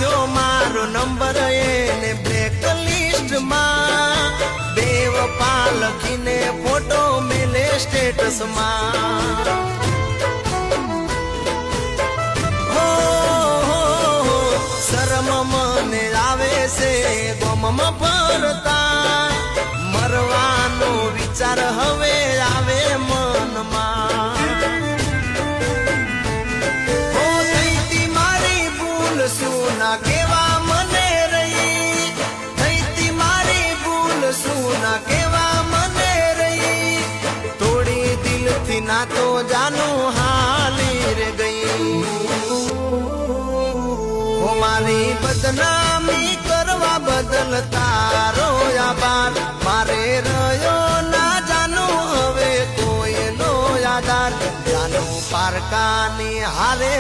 નાખ્યો મારો નંબર એને બ્લેક લિસ્ટ માં બેવફા લખીને ફોટો મેલે સ્ટેટસ માં શરમ મને આવે છે ગમમાં ફરતા મરવાનો વિચાર હવે આવે મનમાં થઈતી મારી ભૂલ શું ના કેવા મને રહી થઈતી મારી ભૂલ શું ના કેવા મને રહી થોડી દિલથી ના તો જાનું હાલી રે ગઈ મારી બદનામી કરવા બદલ તારો આભાર મારે રહ્યો ના જાનું હવે કોઈનો આધાર જાનું પારકાની હારે